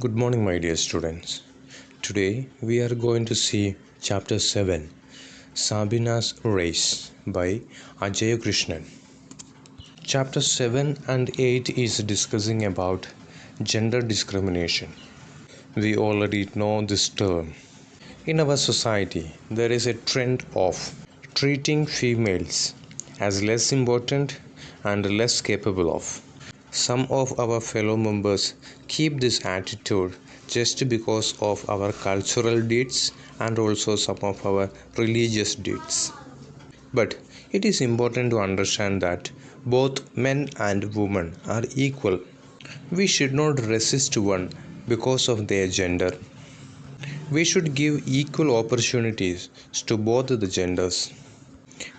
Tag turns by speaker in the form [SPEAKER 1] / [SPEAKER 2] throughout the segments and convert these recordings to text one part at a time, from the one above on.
[SPEAKER 1] Good morning, my dear students. Today we are going to see Chapter 7 Sabina's Race by Ajay Krishnan. Chapter 7 and 8 is discussing about gender discrimination. We already know this term. In our society, there is a trend of treating females as less important and less capable of. Some of our fellow members keep this attitude just because of our cultural deeds and also some of our religious deeds. But it is important to understand that both men and women are equal. We should not resist one because of their gender. We should give equal opportunities to both the genders.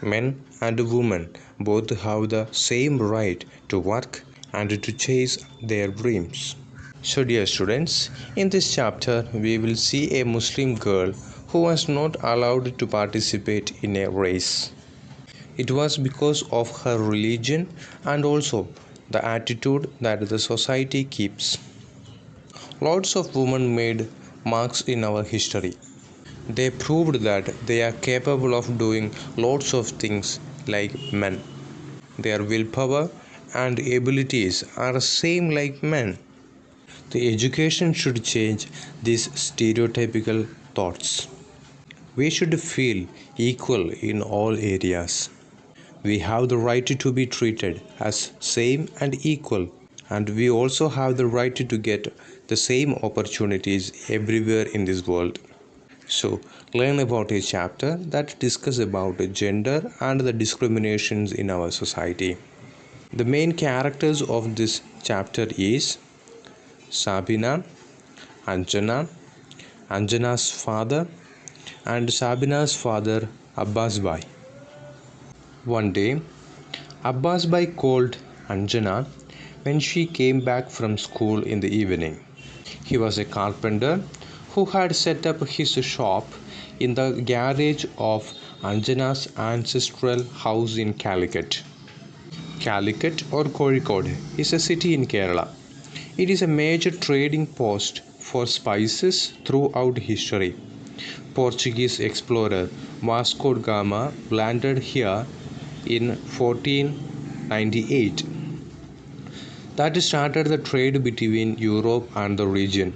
[SPEAKER 1] Men and women both have the same right to work and to chase their dreams. So, dear students, in this chapter, we will see a Muslim girl who was not allowed to participate in a race. It was because of her religion and also the attitude that the society keeps. Lots of women made marks in our history. They proved that they are capable of doing lots of things like men. Their willpower and abilities are same like men. The education should change these stereotypical thoughts. We should feel equal in all areas. We have the right to be treated as same and equal, and we also have the right to get the same opportunities everywhere in this world. So, learn about a chapter that discusses about gender and the discriminations in our society. The main characters of this chapter is Sabina, Anjana, Anjana's father, and Sabina's father Abbas Bhai. One day, Abbas Bhai called Anjana when she came back from school in the evening. He was a carpenter who had set up his shop in the garage of Anjana's ancestral house in Calicut. Calicut or Kozhikode is a city in Kerala. It is a major trading post for spices throughout history. Portuguese explorer Vasco da Gama landed here in 1498. That started the trade between Europe and the region.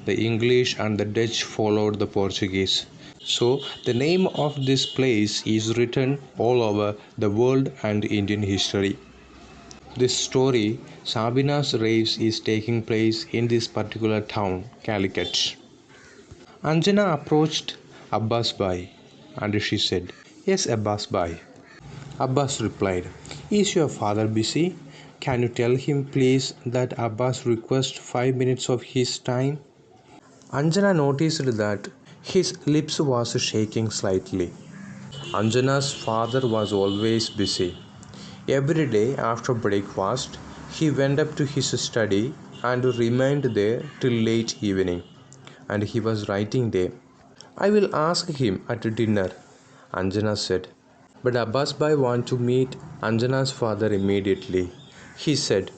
[SPEAKER 1] The English and the Dutch followed the Portuguese. So, the name of this place is written all over the world and Indian history. This story, Sabina's race, is taking place in this particular town, Calicut. Anjana approached Abbas Bhai and she said, "Yes, Abbas Bhai." Abbas replied, "Is your father busy? Can you tell him please that Abbas requests 5 minutes of his time?" Anjana noticed that his lips was shaking slightly. Anjana's father was always busy. Every day after breakfast, he went up to his study and remained there till late evening, and he was writing there. "I will ask him at dinner," Anjana said. But Abbas Bhai wanted to meet Anjana's father immediately. He said,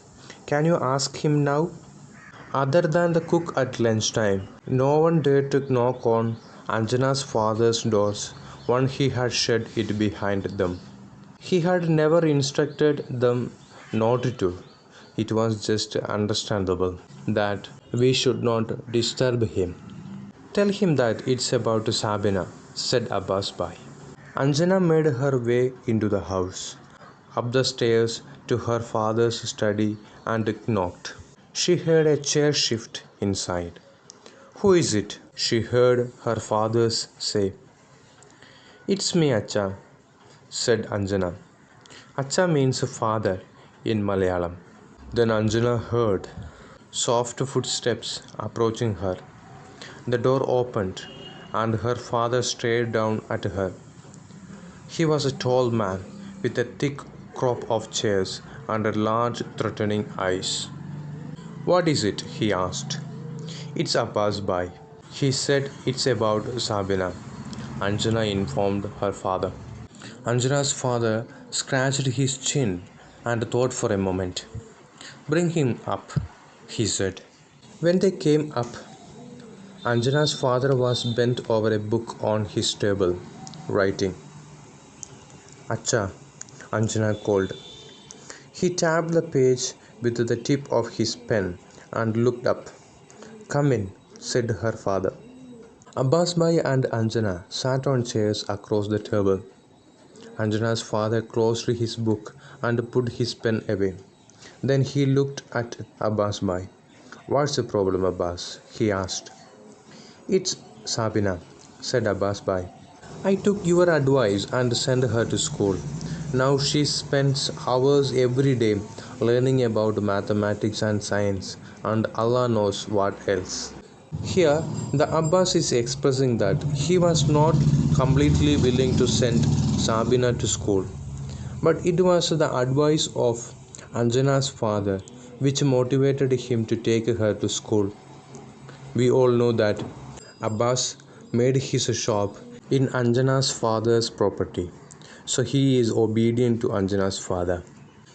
[SPEAKER 1] "Can you ask him now?" Other than the cook at lunchtime, no one dared to knock on Anjana's father's doors once he had shut it behind them. He had never instructed them not to. It was just understandable that we should not disturb him. "Tell him that it's about Sabina," said Abbas Bhai. Anjana made her way into the house, up the stairs to her father's study and knocked. She heard a chair shift inside. "Who is it?" she heard her father say. "It's me, Acha," said Anjana. Acha means father in Malayalam. Then Anjana heard soft footsteps approaching her. The door opened and her father stared down at her. He was a tall man with a thick crop of chairs and large threatening eyes. "What is it?" he asked. "It's Abbas Bhai. He said it's about Sabina," Anjana informed her father. Anjana's father scratched his chin and thought for a moment. "Bring him up," he said. When they came up, Anjana's father was bent over a book on his table, writing. Acha, Anjana called. He tapped the page with the tip of his pen and looked up. Come in, said her father. Abbas Bhai and Anjana sat on chairs across the table. Anjana's father closed his book and put his pen away. Then he looked at Abbas Bhai. What's the problem, Abbas? He asked. It's Sabina, said Abbas Bhai. I took your advice and sent her to school. Now she spends hours every day learning about mathematics and science and Allah knows what else. Here, the Abbas is expressing that he was not completely willing to send Sabina to school, but it was the advice of Anjana's father which motivated him to take her to school. We all know that Abbas made his shop in Anjana's father's property, so he is obedient to Anjana's father.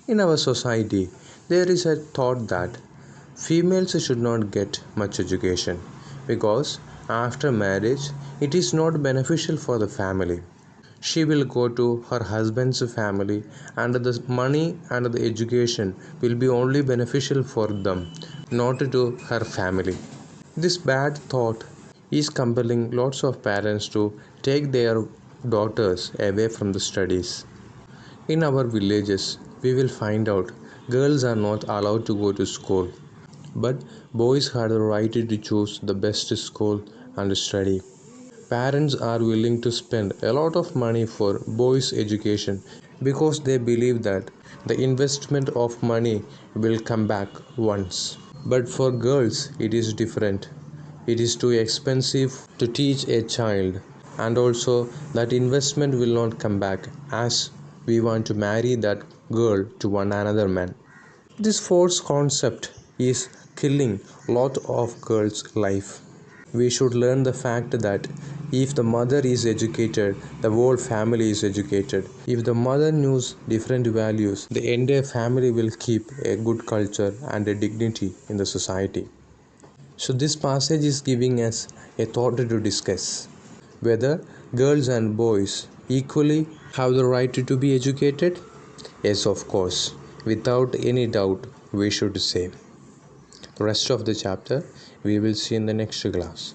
[SPEAKER 1] In our society, there is a thought that females should not get much education because after marriage it is not beneficial for the family. She will go to her husband's family and the money and the education will be only beneficial for them, not to her family. This bad thought is compelling lots of parents to take their daughters away from the studies. In our villages, we will find out girls are not allowed to go to school, but boys have the right to choose the best school and study. Parents are willing to spend a lot of money for boys' education because they believe that the investment of money will come back once. But for girls, it is different. It is too expensive to teach a child, and also that investment will not come back as we want to marry that girl to one another man. This force concept is killing lot of girls' life. We should learn the fact that if the mother is educated, the whole family is educated. If the mother knows different values, the entire family will keep a good culture and a dignity in the society. So this passage is giving us a thought to discuss whether girls and boys equally have the right to be educated. Yes, of course, without any doubt, we should say. The rest of the chapter we will see in the next class.